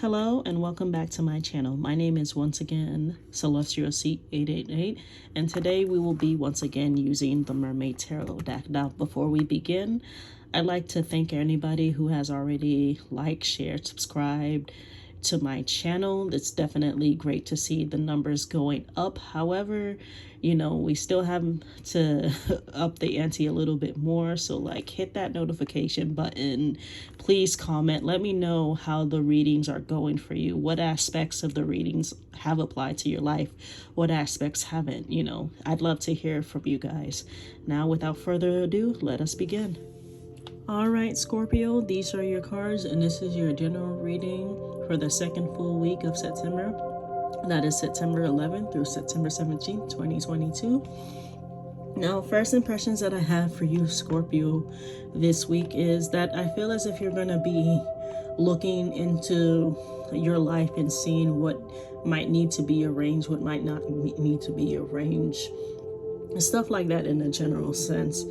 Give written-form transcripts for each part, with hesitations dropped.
Hello and welcome back to my channel. My name is once again Celestial Seat 888, and today we will be once again using the Mermaid Tarot deck. Now, before we begin, I'd like to thank anybody who has already liked, shared, subscribed to my channel. It's definitely great to see the numbers going up. However, we still have to up the ante a little bit more. So hit that notification button. Please comment. Let me know how the readings are going for you. What aspects of the readings have applied to your life? What aspects haven't? I'd love to hear from you guys. Now, without further ado, let us begin. All right, Scorpio, these are your cards, and this is your general reading for the second full week of September. That is September 11th through September 17th, 2022. Now, first impressions that I have for you, Scorpio, this week is that I feel as if you're going to be looking into your life and seeing what might need to be arranged, what might not need to be arranged, stuff like that in a general sense.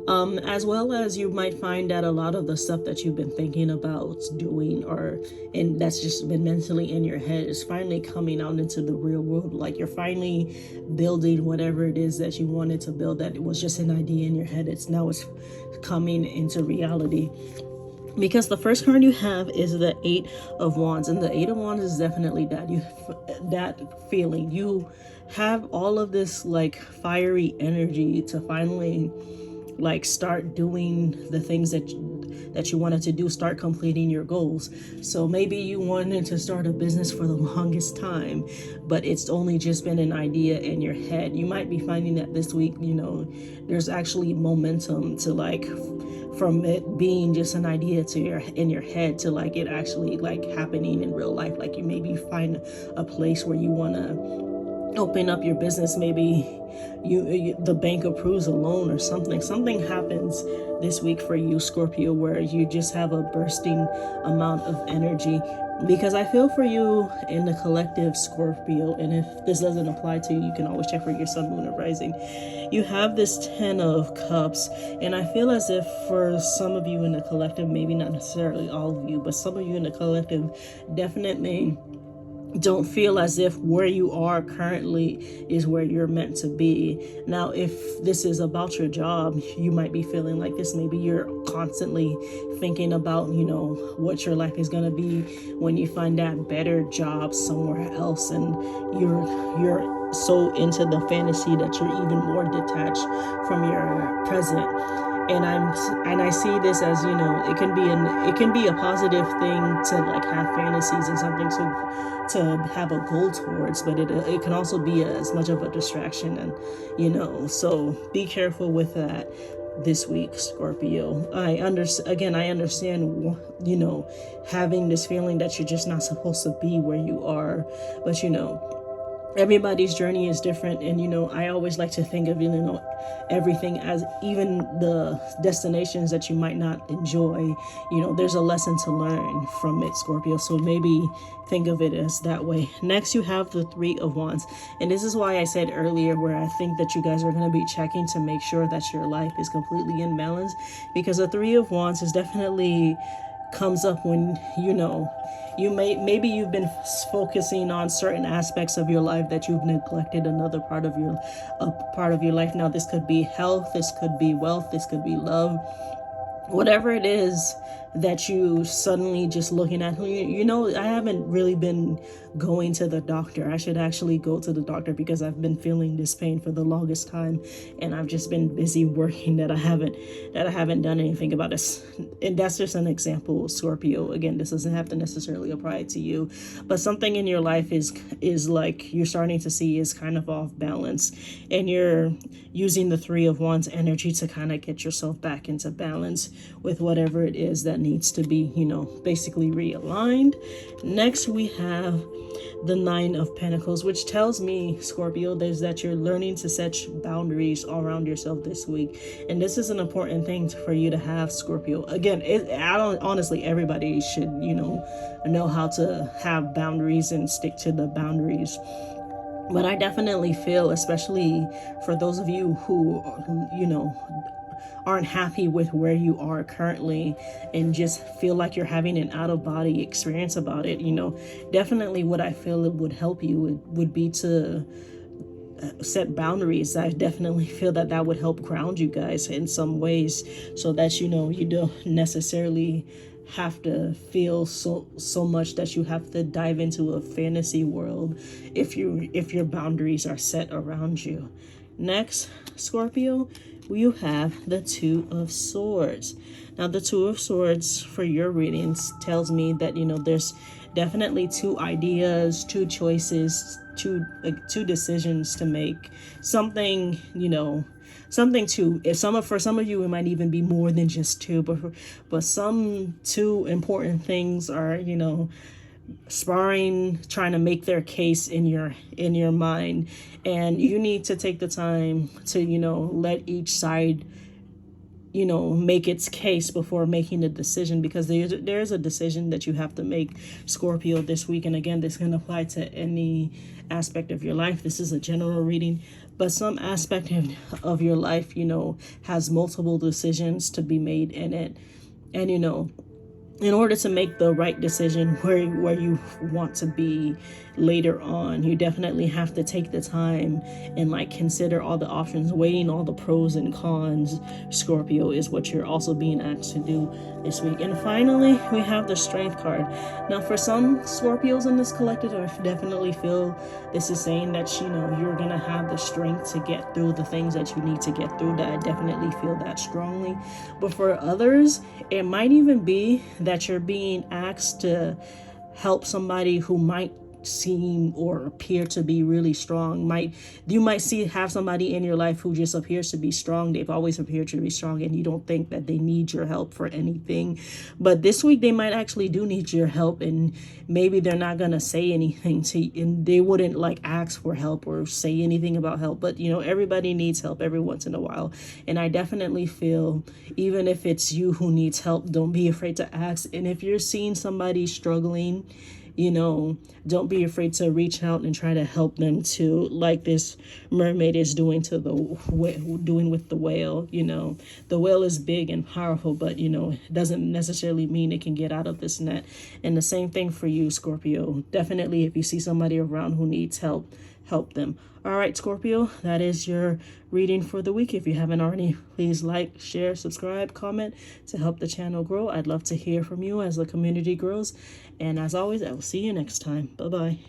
As well as you might find that a lot of the stuff that you've been thinking about doing and that's just been mentally in your head is finally coming out into the real world. Like you're finally building whatever it is that you wanted to build, that it was just an idea in your head. It's coming into reality. Because the first card you have is the 8 of Wands, and the 8 of Wands is definitely that feeling. You have all of this fiery energy to finally start doing the things that you wanted to do, start completing your goals. So maybe you wanted to start a business for the longest time, but it's only just been an idea in your head. You might be finding that this week, there's actually momentum to from it being just an idea in your head to it actually happening in real life. You maybe find a place where you want to open up your business. Maybe the bank approves a loan or something happens this week for you, Scorpio, where you just have a bursting amount of energy. Because I feel for you in the collective, Scorpio, and if this doesn't apply to you, you can always check for your sun, moon, or rising. You have this 10 of Cups, and I feel as if for some of you in the collective, maybe not necessarily all of you, but some of you in the collective definitely don't feel as if where you are currently is where you're meant to be. Now, if this is about your job, you might be feeling like this. Maybe you're constantly thinking about, what your life is going to be when you find that better job somewhere else, and you're so into the fantasy that you're even more detached from your present. And I see this as, it can be a positive thing to have fantasies and something to have a goal towards, but it can also be as much of a distraction, and so be careful with that this week, Scorpio. I understand, having this feeling that you're just not supposed to be where you are, but everybody's journey is different, and I always like to think of everything as, even the destinations that you might not enjoy, there's a lesson to learn from it, Scorpio. So maybe think of it as that way. Next, you have the 3 of Wands, and this is why I said earlier where I think that you guys are going to be checking to make sure that your life is completely in balance, because the 3 of Wands is definitely comes up when maybe you've been focusing on certain aspects of your life that you've neglected another part of your life. Now, this could be health, this could be wealth, this could be love, whatever it is that you suddenly just looking at. I haven't really been going to the doctor. I should actually go to the doctor, because I've been feeling this pain for the longest time, and I've just been busy working that I haven't done anything about this. And that's just an example, Scorpio. Again, this doesn't have to necessarily apply to you, but something in your life is you're starting to see is kind of off balance, and you're using the 3 of Wands energy to kind of get yourself back into balance with whatever it is that needs to be, basically realigned. Next, we have the 9 of Pentacles, which tells me, Scorpio, that you're learning to set boundaries around yourself this week. And this is an important thing for you to have, Scorpio. Again, honestly, everybody should, know how to have boundaries and stick to the boundaries. But I definitely feel, especially for those of you who aren't happy with where you are currently and just feel like you're having an out of body experience about it, definitely what I feel it would help you would be to set boundaries. I definitely feel that that would help ground you guys in some ways, so that you don't necessarily have to feel so much that you have to dive into a fantasy world if your boundaries are set around you. Next, Scorpio, you have the Two of Swords. Now, the Two of Swords for your readings tells me that there's definitely two ideas, two choices, two decisions to make. Something two. If for some of you it might even be more than just two, but some two important things are sparring, trying to make their case in your mind, and you need to take the time to let each side make its case before making a decision, because there's a decision that you have to make, Scorpio, this week. And again, this can apply to any aspect of your life. This is a general reading, but some aspect of your life has multiple decisions to be made in it. And in order to make the right decision where you want to be later on, you definitely have to take the time and consider all the options, weighing all the pros and cons, Scorpio, is what you're also being asked to do this week. And finally, we have the Strength card. Now, for some Scorpios in this collective, I definitely feel this is saying that you're gonna have the strength to get through the things that you need to get through. That I definitely feel that strongly. But for others, it might even be that you're being asked to help somebody who might seem or appear to be really strong. You might have somebody in your life who just appears to be strong. They've always appeared to be strong, and you don't think that they need your help for anything. But this week they might actually do need your help, and maybe they're not gonna say anything to you, and they wouldn't ask for help or say anything about help. But everybody needs help every once in a while, and I definitely feel, even if it's you who needs help, don't be afraid to ask. And if you're seeing somebody struggling, don't be afraid to reach out and try to help them too, like this mermaid is doing with the whale. The whale is big and powerful, but it doesn't necessarily mean it can get out of this net. And the same thing for you, Scorpio. Definitely, if you see somebody around who needs help, help them. All right, Scorpio, that is your reading for the week. If you haven't already, please like, share, subscribe, comment to help the channel grow. I'd love to hear from you as the community grows. And as always, I will see you next time. Bye-bye.